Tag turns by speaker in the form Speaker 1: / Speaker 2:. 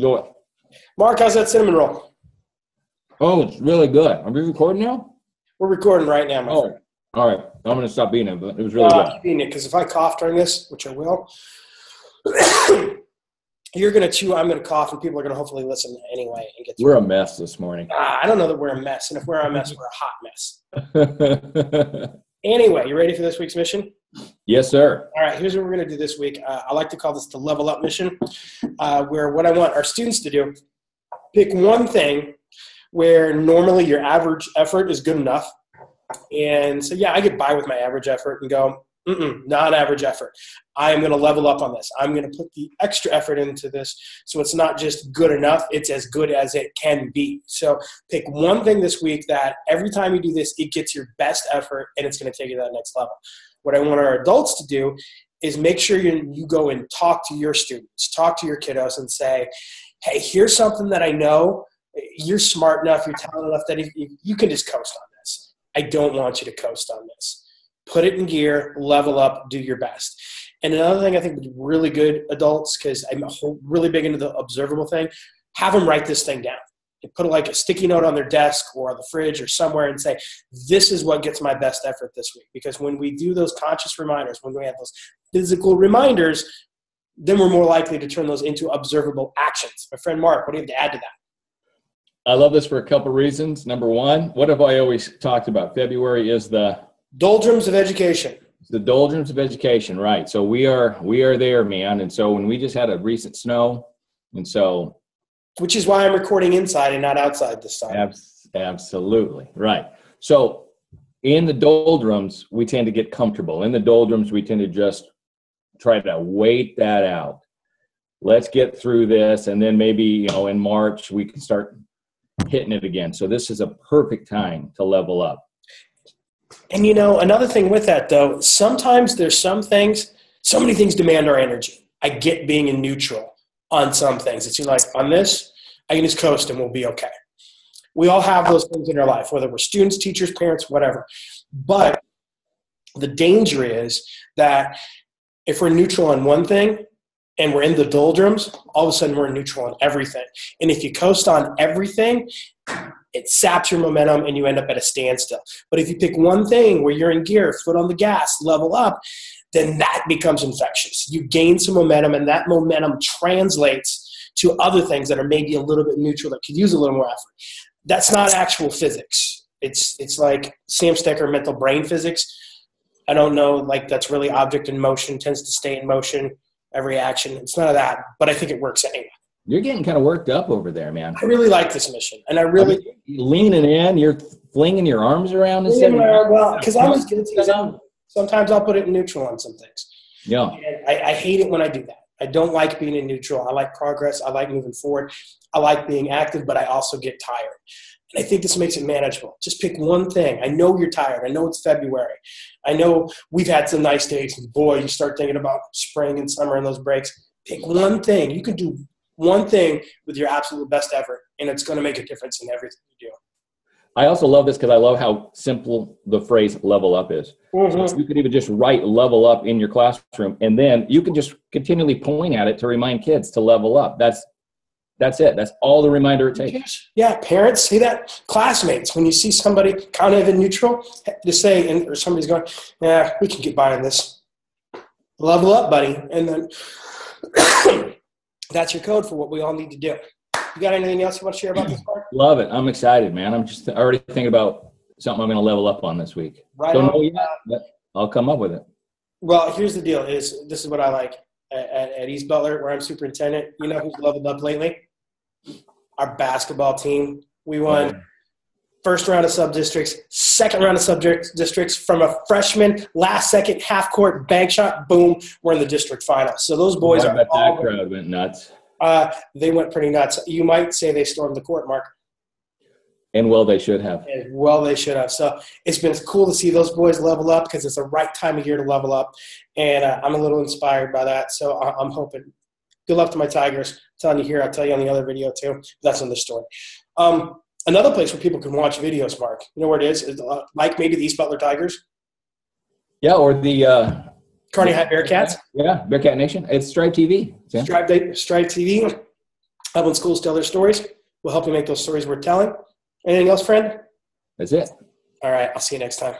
Speaker 1: Do it.
Speaker 2: Mark, how's that cinnamon roll?
Speaker 1: Oh, it's really good. Are we recording now?
Speaker 2: We're recording right now, my friend.
Speaker 1: All right. I'm going to stop eating it, but it was really good.
Speaker 2: Keep eating it, because if I cough during this, which I will, you're going to chew, I'm going to cough, and people are going to hopefully listen anyway. And get
Speaker 1: We're a mess this morning.
Speaker 2: I don't know that we're a mess, and if we're a mess, we're a hot mess. Anyway, you ready for this week's mission?
Speaker 1: Yes, sir.
Speaker 2: All right, here's what we're going to do this week. I like to call this the level up mission, where what I want our students to do, pick one thing where normally your average effort is good enough. And so, yeah, I get by with my average effort and go, not average effort. I am going to level up on this. I'm going to put the extra effort into this so it's not just good enough, it's as good as it can be. So pick one thing this week that every time you do this, it gets your best effort and it's going to take you to that next level. What I want our adults to do is make sure you go and talk to your students, talk to your kiddos and say, hey, here's something that I know. You're smart enough, you're talented enough that you can just coast on this. I don't want you to coast on this. Put it in gear, level up, do your best. And another thing I think would be really good adults, because I'm really big into the observable thing, have them write this thing down. Put like a sticky note on their desk or the fridge or somewhere and say, this is what gets my best effort this week. Because when we do those conscious reminders, when we have those physical reminders, then we're more likely to turn those into observable actions. My friend Mark, what do you have to add to that?
Speaker 1: I love this for a couple reasons. Number one, what have I always talked about? February is the
Speaker 2: doldrums of education.
Speaker 1: The doldrums of education, right? So we are there, man. And so when we just had a recent snow, and so
Speaker 2: which is why I'm recording inside and not outside this time.
Speaker 1: Absolutely right. So in the doldrums, we tend to get comfortable. In the doldrums, we tend to just try to wait that out. Let's get through this, and then maybe in March we can start hitting it again. So this is a perfect time to level up.
Speaker 2: And another thing with that though, sometimes there's so many things demand our energy. I get being in neutral on some things. It's like, on this, I can just coast and we'll be okay. We all have those things in our life, whether we're students, teachers, parents, whatever. But the danger is that if we're neutral on one thing and we're in the doldrums, all of a sudden we're neutral on everything. And if you coast on everything, it saps your momentum and you end up at a standstill. But if you pick one thing where you're in gear, foot on the gas, level up, then that becomes infectious. You gain some momentum, and that momentum translates to other things that are maybe a little bit neutral that could use a little more effort. That's not actual physics. It's like Sam Stecker mental brain physics. I don't know, like that's really object in motion, tends to stay in motion, every action. It's none of that, but I think it works anyway.
Speaker 1: You're getting kind of worked up over there, man.
Speaker 2: I really like this mission, and I really
Speaker 1: leaning in. You're flinging your arms around and saying,
Speaker 2: "Well, because I'm as guilty as anyone. Sometimes I'll put it in neutral on some things.
Speaker 1: Yeah,
Speaker 2: and I hate it when I do that. I don't like being in neutral. I like progress. I like moving forward. I like being active, but I also get tired. And I think this makes it manageable. Just pick one thing. I know you're tired. I know it's February. I know we've had some nice days. Boy, you start thinking about spring and summer and those breaks. Pick one thing. You can do one thing with your absolute best effort, and it's going to make a difference in everything you do.
Speaker 1: I also love this because I love how simple the phrase level up is. Mm-hmm. So you could even just write level up in your classroom, and then you can just continually point at it to remind kids to level up. That's it. That's all the reminder it takes.
Speaker 2: Yeah, parents, say that. Classmates, when you see somebody kind of in neutral, just say, or somebody's going, yeah, we can get by on this. Level up, buddy. And then that's your code for what we all need to do. You got anything else you want to share about this part?
Speaker 1: Love it. I'm excited, man. I'm just already thinking about something I'm going to level up on this week.
Speaker 2: Right.
Speaker 1: Don't know yet, but I'll come up with it.
Speaker 2: Well, here's the deal. This is what I like at East Butler, where I'm superintendent. You know who's leveled up lately? Our basketball team. We won first round of sub-districts, second round of sub-districts from a freshman, last second, half-court bank shot, boom, we're in the district final. So those boys
Speaker 1: that crowd went nuts.
Speaker 2: They went pretty nuts. You might say they stormed the court, Mark.
Speaker 1: And well, they should have.
Speaker 2: So it's been cool to see those boys level up because it's the right time of year to level up. And I'm a little inspired by that. So I'm hoping. Good luck to my Tigers. I'm telling you here, I'll tell you on the other video too. That's another story. Another place where people can watch videos, Mark. You know where it is? Like maybe the East Butler Tigers?
Speaker 1: Yeah, or the
Speaker 2: Kearney High Bearcats?
Speaker 1: Yeah, Bearcat Nation. It's Stripe TV.
Speaker 2: Yeah. Stripe TV. Helping schools tell their stories. We'll help you make those stories worth telling. Anything else, friend?
Speaker 1: That's it.
Speaker 2: All right. I'll see you next time.